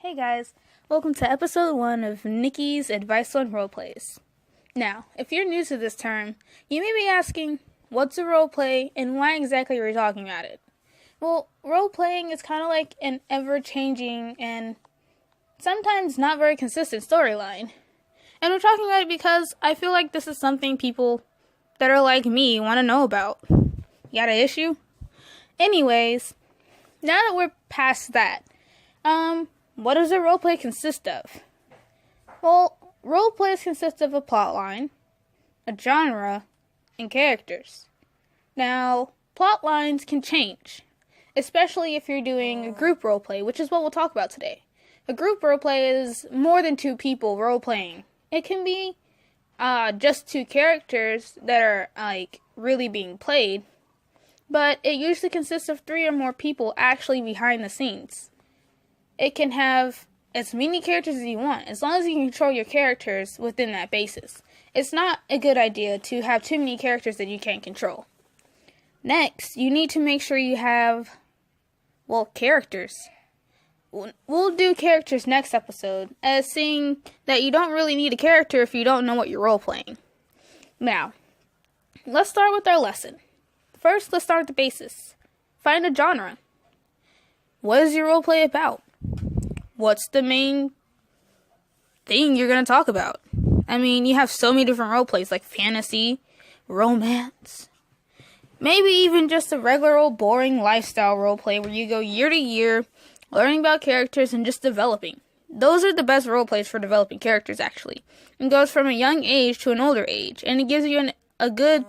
Hey guys, welcome to episode 1 of Nicky's Advice on Roleplays. Now, if you're new to this term, you may be asking, what's a roleplay and why exactly are we talking about it? Well, roleplaying is kind of like an ever-changing and sometimes not very consistent storyline. And we're talking about it because I feel like this is something people that are like me want to know about. You got an issue? Anyways, now that we're past that, what does a roleplay consist of? Well, roleplays consist of a plotline, a genre, and characters. Now, plot lines can change, especially if you're doing a group roleplay, which is what we'll talk about today. A group roleplay is more than 2 people roleplaying. It can be just 2 characters that are really being played, but it usually consists of 3 or more people actually behind the scenes. It can have as many characters as you want, as long as you can control your characters within that basis. It's not a good idea to have too many characters that you can't control. Next, you need to make sure you have, characters. We'll do characters next episode, as seeing that you don't really need a character if you don't know what you're role-playing. Now, let's start with our lesson. First, let's start with the basis. Find a genre. What is your roleplay about? What's the main thing you're going to talk about? I mean, you have so many different roleplays, like fantasy, romance, maybe even just a regular old boring lifestyle roleplay where you go year to year, learning about characters and just developing. Those are the best roleplays for developing characters, actually. It goes from a young age to an older age, and it gives you a good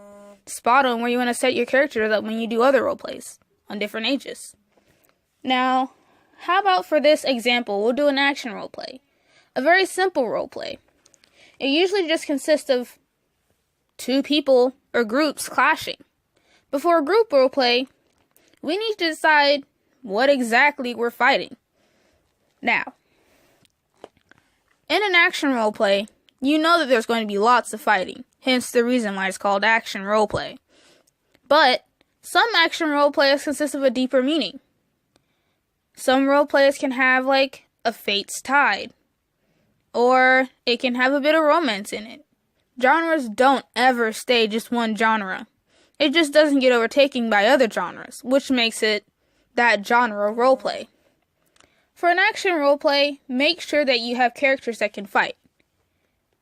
spot on where you want to set your characters up when you do other roleplays on different ages. Now, how about for this example, we'll do an action roleplay. A very simple roleplay. It usually just consists of 2 people or groups clashing. Before a group roleplay, we need to decide what exactly we're fighting. Now, in an action roleplay, you know that there's going to be lots of fighting, hence the reason why it's called action roleplay. But some action roleplays consist of a deeper meaning. Some roleplays can have, a fate's tide. Or it can have a bit of romance in it. Genres don't ever stay just one genre. It just doesn't get overtaken by other genres, which makes it that genre roleplay. For an action roleplay, make sure that you have characters that can fight.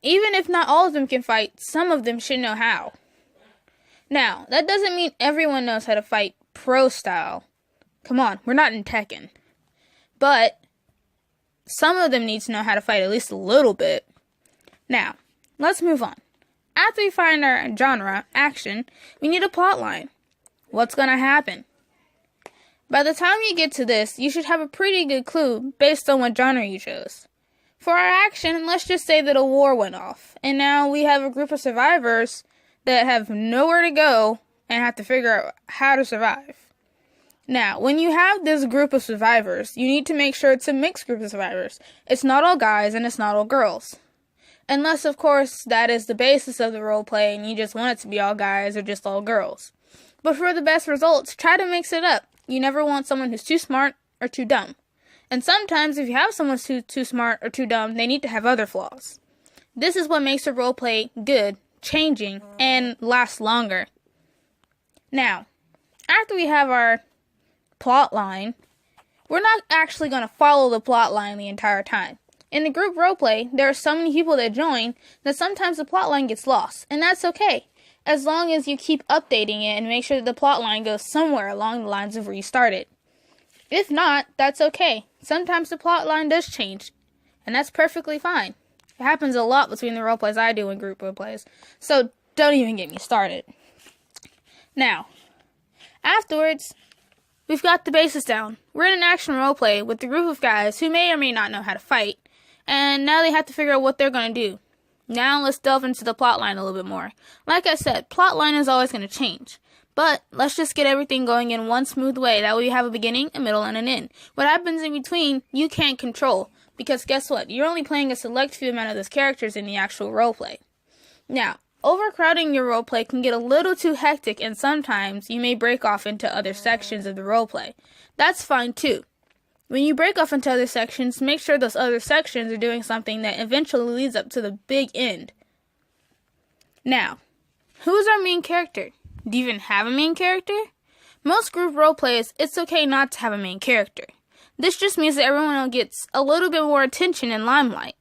Even if not all of them can fight, some of them should know how. Now, that doesn't mean everyone knows how to fight pro style. Come on, we're not in Tekken. But some of them need to know how to fight at least a little bit. Now, let's move on. After we find our genre, action, we need a plot line. What's going to happen? By the time you get to this, you should have a pretty good clue based on what genre you chose. For our action, let's just say that a war went off, and now we have a group of survivors that have nowhere to go and have to figure out how to survive. Now, when you have this group of survivors, you need to make sure it's a mixed group of survivors. It's not all guys and it's not all girls. Unless, of course, that is the basis of the roleplay and you just want it to be all guys or just all girls. But for the best results, try to mix it up. You never want someone who's too smart or too dumb. And sometimes, if you have someone who's too smart or too dumb, they need to have other flaws. This is what makes a roleplay good, changing, and last longer. Now, after we have our plot line, we're not actually going to follow the plot line the entire time. In the group roleplay, there are so many people that join that sometimes the plot line gets lost, and that's okay, as long as you keep updating it and make sure that the plot line goes somewhere along the lines of where you started. If not, that's okay. Sometimes the plot line does change, and that's perfectly fine. It happens a lot between the roleplays I do and group roleplays, so don't even get me started. Now, afterwards, we've got the basis down. We're in an action roleplay with a group of guys who may or may not know how to fight, and now they have to figure out what they're going to do. Now let's delve into the plotline a little bit more. Like I said, plotline is always going to change, but let's just get everything going in one smooth way. That way you have a beginning, a middle, and an end. What happens in between, you can't control, because guess what? You're only playing a select few amount of those characters in the actual roleplay. Now, overcrowding your roleplay can get a little too hectic, and sometimes you may break off into other sections of the roleplay. That's fine too. When you break off into other sections, make sure those other sections are doing something that eventually leads up to the big end. Now, who is our main character? Do you even have a main character? Most group roleplays, it's okay not to have a main character. This just means that everyone gets a little bit more attention and limelight.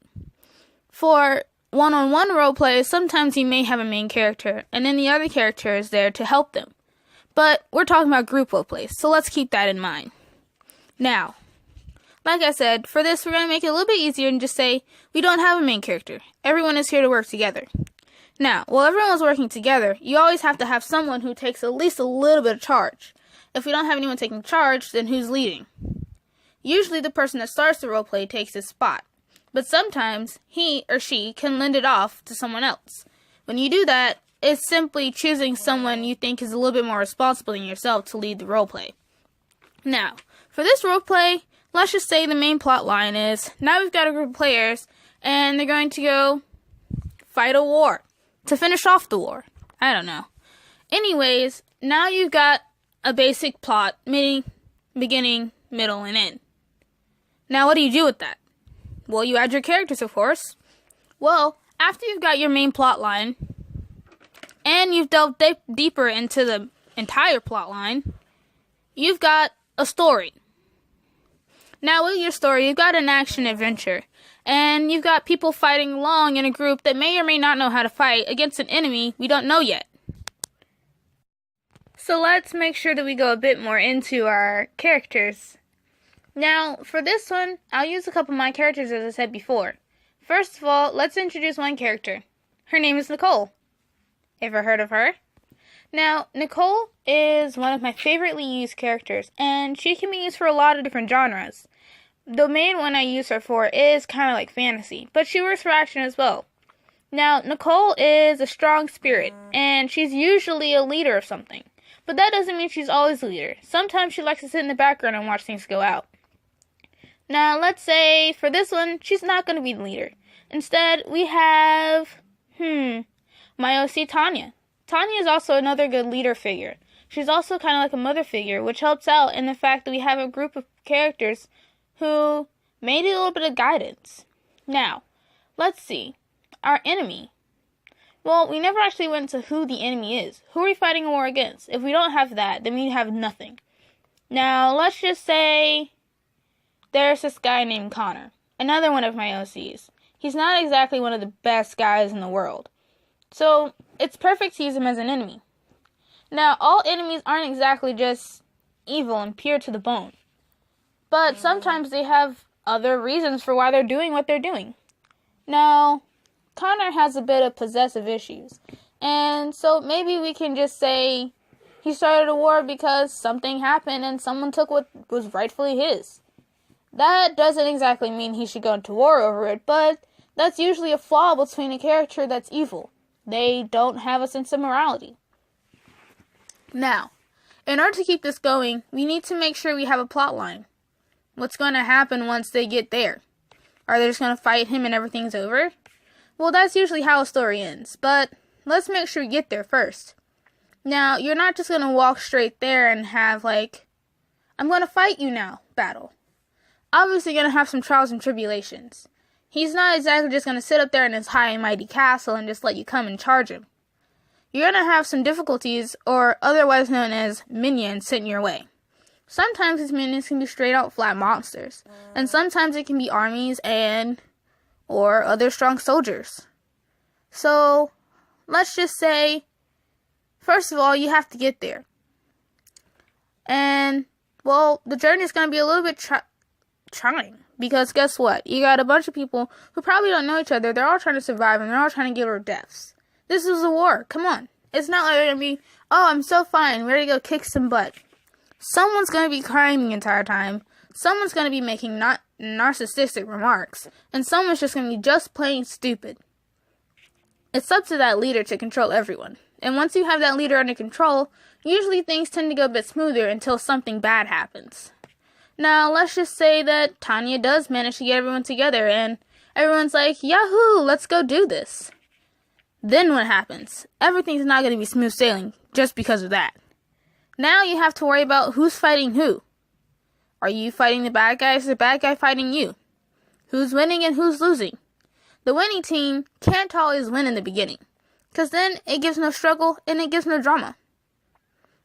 For one-on-one roleplays, sometimes you may have a main character, and then the other character is there to help them. But we're talking about group roleplays, so let's keep that in mind. Now, like I said, for this we're going to make it a little bit easier and just say we don't have a main character. Everyone is here to work together. Now, while everyone's working together, you always have to have someone who takes at least a little bit of charge. If we don't have anyone taking charge, then who's leading? Usually the person that starts the roleplay takes his spot, but sometimes he or she can lend it off to someone else. When you do that, it's simply choosing someone you think is a little bit more responsible than yourself to lead the roleplay. Now, for this roleplay, let's just say the main plot line is, now we've got a group of players, and they're going to go fight a war. To finish off the war. I don't know. Anyways, now you've got a basic plot, meaning beginning, middle, and end. Now what do you do with that? Well, you add your characters, of course. Well, after you've got your main plot line, and you've delved deeper into the entire plot line, you've got a story. Now with your story, you've got an action adventure. And you've got people fighting along in a group that may or may not know how to fight against an enemy we don't know yet. So let's make sure that we go a bit more into our characters. Now, for this one, I'll use a couple of my characters as I said before. First of all, let's introduce one character. Her name is Nicole. Ever heard of her? Now, Nicole is one of my favoritely used characters, and she can be used for a lot of different genres. The main one I use her for is kind of like fantasy, but she works for action as well. Now, Nicole is a strong spirit, and she's usually a leader of something. But that doesn't mean she's always a leader. Sometimes she likes to sit in the background and watch things go out. Now, let's say, for this one, she's not going to be the leader. Instead, we have, my OC, Tanya. Tanya is also another good leader figure. She's also kind of like a mother figure, which helps out in the fact that we have a group of characters who may need a little bit of guidance. Now, let's see. Our enemy. Well, we never actually went to who the enemy is. Who are we fighting a war against? If we don't have that, then we have nothing. Now, let's just say there's this guy named Connor. Another one of my OCs. He's not exactly one of the best guys in the world. So, it's perfect to use him as an enemy. Now, all enemies aren't exactly just evil and pure to the bone. But sometimes they have other reasons for why they're doing what they're doing. Now, Connor has a bit of possessive issues. And so maybe we can just say he started a war because something happened and someone took what was rightfully his. That doesn't exactly mean he should go into war over it, but that's usually a flaw between a character that's evil. They don't have a sense of morality. Now, in order to keep this going, we need to make sure we have a plot line. What's going to happen once they get there? Are they just going to fight him and everything's over? Well, that's usually how a story ends, but let's make sure we get there first. Now, you're not just going to walk straight there and have, like, I'm going to fight you now, battle. Obviously, you're going to have some trials and tribulations. He's not exactly just going to sit up there in his high and mighty castle and just let you come and charge him. You're going to have some difficulties, or otherwise known as minions, sit in your way. Sometimes these minions can be straight out flat monsters, and sometimes it can be armies or other strong soldiers. So, let's just say, first of all, you have to get there. And, well, the journey is going to be a little bit trying, because guess what? You got a bunch of people who probably don't know each other, they're all trying to survive, and they're all trying to get rid of deaths. This is a war, come on. It's not like they're going to be, oh, I'm so fine, ready to go kick some butt. Someone's going to be crying the entire time. Someone's going to be making narcissistic remarks. And someone's just going to be just plain stupid. It's up to that leader to control everyone. And once you have that leader under control, usually things tend to go a bit smoother until something bad happens. Now, let's just say that Tanya does manage to get everyone together and everyone's like, Yahoo, let's go do this. Then what happens? Everything's not going to be smooth sailing just because of that. Now you have to worry about who's fighting who. Are you fighting the bad guy or is the bad guy fighting you? Who's winning and who's losing? The winning team can't always win in the beginning, because then it gives no struggle and it gives no drama.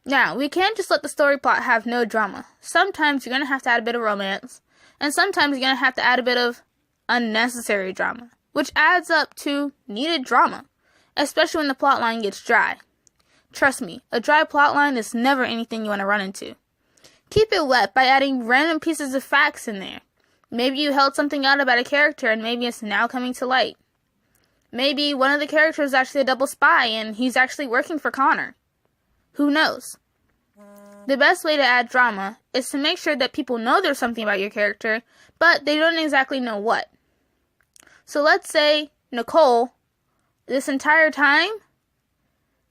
Now, we can't just let the story plot have no drama. Sometimes you're going to have to add a bit of romance, and sometimes you're going to have to add a bit of unnecessary drama, which adds up to needed drama, especially when the plot line gets dry. Trust me, a dry plot line is never anything you want to run into. Keep it wet by adding random pieces of facts in there. Maybe you held something out about a character and maybe it's now coming to light. Maybe one of the characters is actually a double spy and he's actually working for Connor. Who knows? The best way to add drama is to make sure that people know there's something about your character, but they don't exactly know what. So let's say Nicole, this entire time,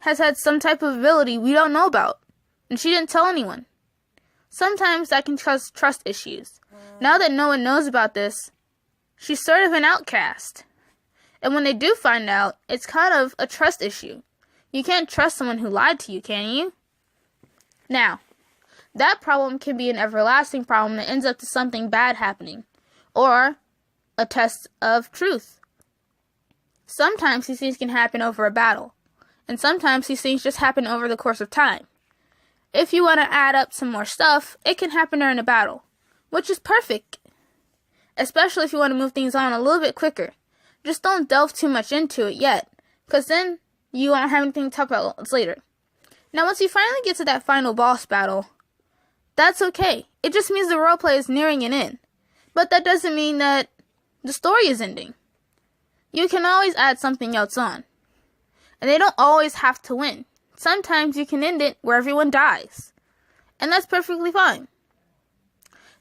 has had some type of ability we don't know about, and she didn't tell anyone. Sometimes that can cause trust issues. Now that no one knows about this, she's sort of an outcast. And when they do find out, it's kind of a trust issue. You can't trust someone who lied to you, can you? Now, that problem can be an everlasting problem that ends up to something bad happening, or a test of truth. Sometimes these things can happen over a battle, and sometimes these things just happen over the course of time. If you want to add up some more stuff, it can happen during a battle, which is perfect, especially if you want to move things on a little bit quicker. Just don't delve too much into it yet, because then you won't have anything to talk about later. Now, once you finally get to that final boss battle, that's okay. It just means the roleplay is nearing an end, but that doesn't mean that the story is ending. You can always add something else on, and they don't always have to win. Sometimes you can end it where everyone dies, and that's perfectly fine.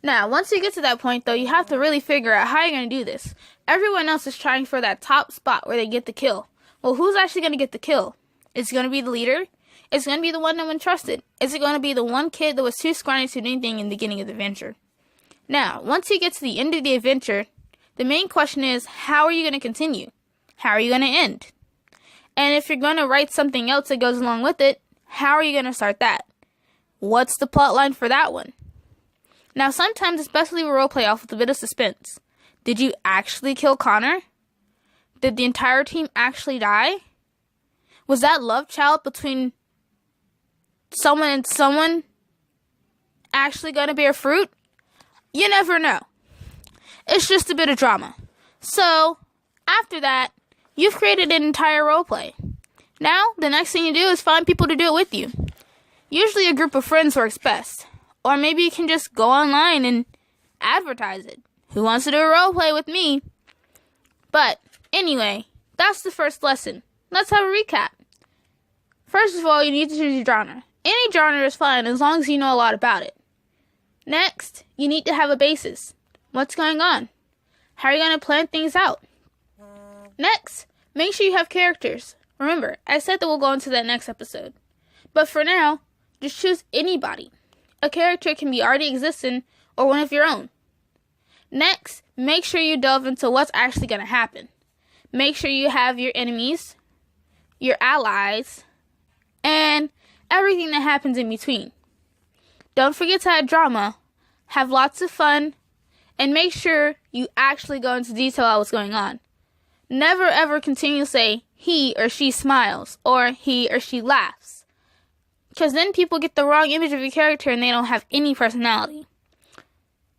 Now, once you get to that point, though, you have to really figure out how you're going to do this. Everyone else is trying for that top spot where they get the kill. Well, who's actually going to get the kill? Is it going to be the leader? Is it going to be the one no one trusted? Is it going to be the one kid that was too scrawny to do anything in the beginning of the adventure? Now, once you get to the end of the adventure, the main question is, how are you going to continue? How are you going to end? And if you're going to write something else that goes along with it, how are you going to start that? What's the plot line for that one? Now, sometimes it's best to leave a roleplay off with a bit of suspense. Did you actually kill Connor? Did the entire team actually die? Was that love child between someone and someone actually going to bear fruit? You never know. It's just a bit of drama. So, after that, you've created an entire roleplay. Now, the next thing you do is find people to do it with you. Usually a group of friends works best. Or maybe you can just go online and advertise it. Who wants to do a roleplay with me? But, anyway, that's the first lesson. Let's have a recap. First of all, you need to choose your genre. Any genre is fine as long as you know a lot about it. Next, you need to have a basis. What's going on? How are you going to plan things out? Next, make sure you have characters. Remember, I said that we'll go into that next episode. But for now, just choose anybody. A character can be already existing or one of your own. Next, make sure you delve into what's actually going to happen. Make sure you have your enemies, your allies, and everything that happens in between. Don't forget to add drama, have lots of fun, and make sure you actually go into detail on what's going on. Never ever continue to say, he or she smiles, or he or she laughs. Because then people get the wrong image of your character and they don't have any personality.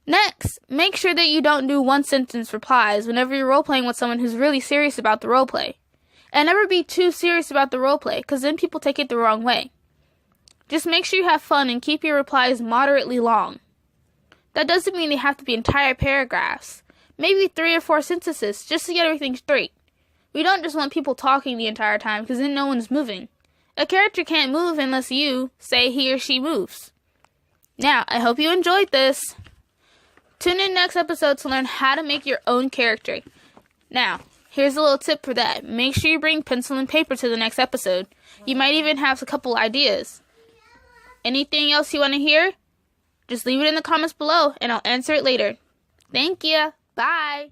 Next, make sure that you don't do one-sentence replies whenever you're role-playing with someone who's really serious about the roleplay. And never be too serious about the roleplay, because then people take it the wrong way. Just make sure you have fun and keep your replies moderately long. That doesn't mean they have to be entire paragraphs. Maybe 3 or 4 sentences, just to get everything straight. We don't just want people talking the entire time, because then no one's moving. A character can't move unless you say he or she moves. Now, I hope you enjoyed this. Tune in next episode to learn how to make your own character. Now, here's a little tip for that. Make sure you bring pencil and paper to the next episode. You might even have a couple ideas. Anything else you want to hear? Just leave it in the comments below, and I'll answer it later. Thank you. Bye.